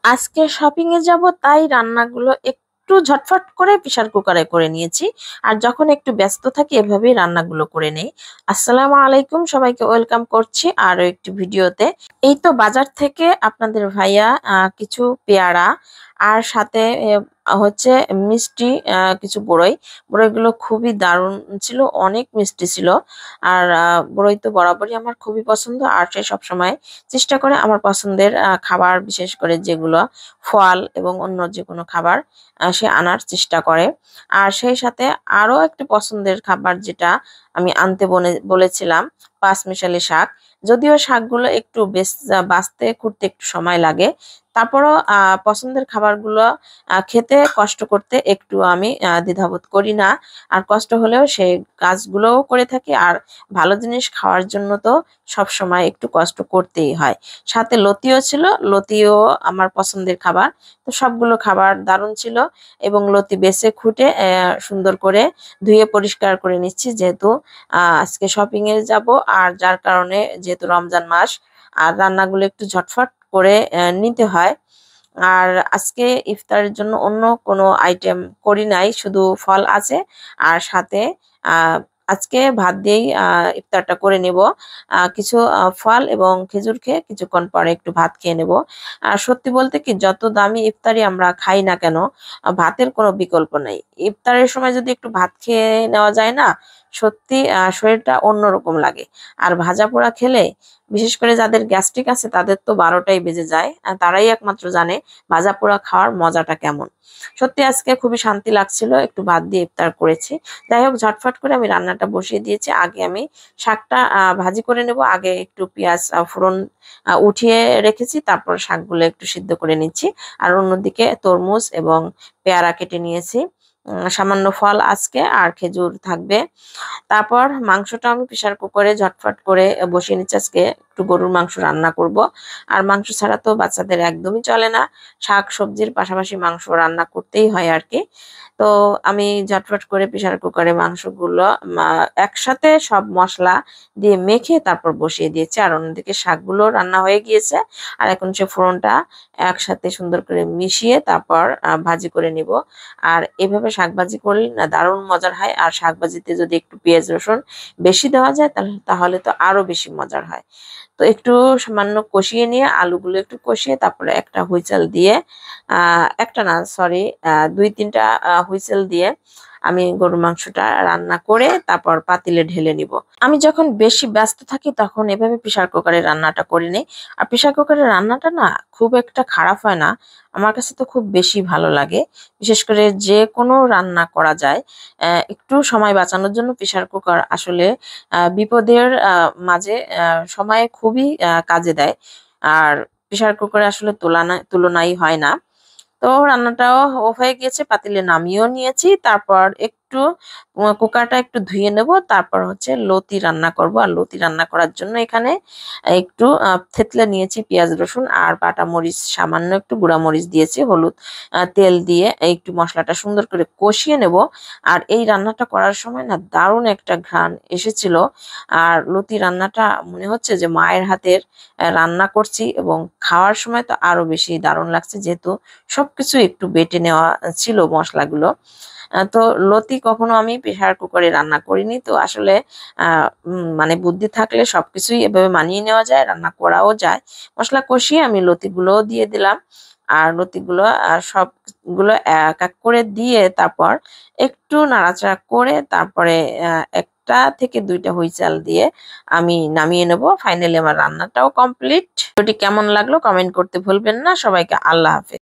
আজকে শপিং এ যাব, তাই রান্নাগুলো একটু ঝটফট করে প্রেসার কুকারে করে নিয়েছি। আর যখন একটু ব্যস্ত থাকি এভাবেই রান্নাগুলো করে নেই। আসসালামু আলাইকুম, সবাইকে ওয়েলকাম করছি আরো একটি ভিডিওতে। এই তো বাজার থেকে আপনাদের ভাইয়া কিছু পেয়ারা আর সাথে হচ্ছে মিষ্টি, কিছু বড়ইগুলো খুবই দারুণ ছিল, অনেক মিষ্টি ছিল। আর বড়ই তো বরাবরই আমার খুবই পছন্দ, আর সে সবসময় চেষ্টা করে আমার পছন্দের খাবার, বিশেষ করে যেগুলো ফল এবং অন্য যে কোনো খাবার সে আনার চেষ্টা করে। আর সেই সাথে আরো একটা পছন্দের খাবার যেটা আমি আনতে বলেছিলাম, পাঁচমিশালি শাক। যদিও শাকগুলো একটু বাছতে খুঁড়তে একটু সময় লাগে, তারপরও পছন্দের খাবারগুলো খেতে কষ্ট করতে একটু আমি দ্বিধাবোধ করি না। আর কষ্ট হলেও সেই কাজগুলোও করে থাকি। আর ভালো জিনিস খাওয়ার জন্য তো সব সময় একটু কষ্ট করতেই হয়। সাথে লতিও ছিল, লতিও আমার পছন্দের খাবার। তো সবগুলো খাবার দারুণ ছিল, এবং লতি বেছে খুঁটে সুন্দর করে ধুয়ে পরিষ্কার করে নিচ্ছি, যেহেতু আজকে শপিং এ যাব। আর যার কারণে যেহেতু রমজান মাস, আর রান্নাগুলো একটু ঝটফট করে নিতে হয়। আর আজকে ইফতারের জন্য অন্য কোনো আইটেম করি নাই, শুধু ফল আছে। আর সাথে আহ আজকে ভাত দিয়েই ইফতারটা করে নেব। কিছু ফল এবং খেজুর খেয়ে কিছুক্ষণ পরে একটু ভাত খেয়ে নেব। আর সত্যি বলতে কি, যত দামি ইফতারি আমরা খাই না কেন, ভাতের কোনো বিকল্প নেই। ইফতারের সময় যদি একটু ভাত খেয়ে নেওয়া যায় না, সত্যি শরীরটা অন্যরকম লাগে। আর ভাজা পোড়া খেলে, বিশেষ করে যাদের গ্যাস্ট্রিক আছে তাদের তো 12টাই বেজে যায়, আর তারাই একমাত্র জানে ভাজা পোড়া খাওয়ার মজাটা কেমন। সত্যি আজকে খুবই শান্তি লাগছিল, একটু ভাত দিয়ে ইফতার করেছি। যাই হোক, ঝটফট করে আমি রান্নাটা বসিয়ে দিয়েছি। আগে আমি শাকটা ভাজি করে নেব। আগে একটু পেঁয়াজ ফোড়ন উঠিয়ে রেখেছি, তারপর শাকগুলো একটু সিদ্ধ করে নিচ্ছি। আর অন্যদিকে তরমুজ এবং পেয়ারা কেটে নিয়েছি। সামান্য ফল আজকে, আর খেজুর থাকবে। তারপর মাংসটা আমি প্রেসার কুকারে ঝটফট করে বসিয়ে নিচ্ছি। আজকে একটু গরুর মাংস রান্না করব। আর মাংস ছাড়া তো বাচ্চাদের একদমই চলে না, শাক সবজির পাশাপাশি মাংস রান্না করতেই হয় আর কি। তো আমি ঝটফট করে প্রেসার কুকারে মাংসগুলো একসাথে সব মশলা দিয়ে মেখে তারপর বসিয়ে দিয়েছি। আর অন্যদিকে শাকগুলো রান্না হয়ে গিয়েছে। আর এখন সে ফোড়নটা একসাথে সুন্দর করে মিশিয়ে তারপর ভাজি করে নিব। আর এভাবে শাক ভাজি করলে না দারুণ মজার হয়। আর শাক ভাজিতে যদি একটু পেঁয়াজ রসুন বেশি দেওয়া যায়, তাহলে তো আরো বেশি মজার হয়। তো একটু সামান্য কষিয়ে নিয়ে, আলুগুলো একটু কষিয়ে, তারপরে একটা হুইসেল দিয়ে, একটা না সরি, 2-3টা হুইসেল দিয়ে আমি গরুর মাংসটা রান্না করে তারপর পাতিলে ঢেলে নিব। আমি যখন বেশি ব্যস্ত থাকি তখন এভাবে প্রেসার কুকারে রান্নাটা করে নিই। আর প্রেসার কুকারের রান্নাটা না খুব একটা খারাপ হয় না, আমার কাছে তো খুব বেশি ভালো লাগে। বিশেষ করে যে কোনো রান্না করা যায় একটু সময় বাঁচানোর জন্য। প্রেসার কুকার আসলে বিপদের মাঝে সময়ে খুবই কাজে দেয়। আর প্রেসার কুকারে আসলে তুলনাই হয় না। তো রান্নাটাও হয়ে গিয়েছে, পাতিলে নামিয়েও নিয়েছি। তারপর একটু কুকারটা একটু ধুয়ে নেব। তারপর হচ্ছে লতি রান্না করব। আর লতি রান্না করার জন্য এখানে একটু থেতলে নিয়েছি পেঁয়াজ রসুন আর বাটা মরিচ, সামান্য একটু গুঁড়া মরিচ দিয়েছি, হলুদ, তেল দিয়ে একটু মশলাটা সুন্দর করে কষিয়ে নেব। আর এই রান্নাটা করার সময় না দারুণ একটা ঘ্রাণ এসেছিল। আর লতি রান্নাটা মনে হচ্ছে যে মায়ের হাতের রান্না করছি, এবং খাওয়ার সময় তো আরো বেশি দারুণ লাগছে, যেহেতু সবকিছু একটু বেটে নেওয়া ছিল মশলাগুলো। তো লতি কখনো আমি প্রেসার কুকারে রান্না করিনি। তো আসলে মানে বুদ্ধি থাকলে সবকিছুই এভাবে মানিয়ে নেওয়া যায়, রান্না করাও যায়। মশলা কষিয়ে আমি লতিগুলোও দিয়ে দিলাম। আর লতিগুলো সবগুলো এক এক করে দিয়ে তারপর একটু নাড়াচাড়া করে, তারপরে 1 থেকে 2টা হুইসেল দিয়ে আমি নামিয়ে নেব। ফাইনালি আমার রান্নাটাও কমপ্লিট। ভিডিওটি কেমন লাগলো কমেন্ট করতে ভুলবেন না। সবাইকে আল্লাহ হাফেজ।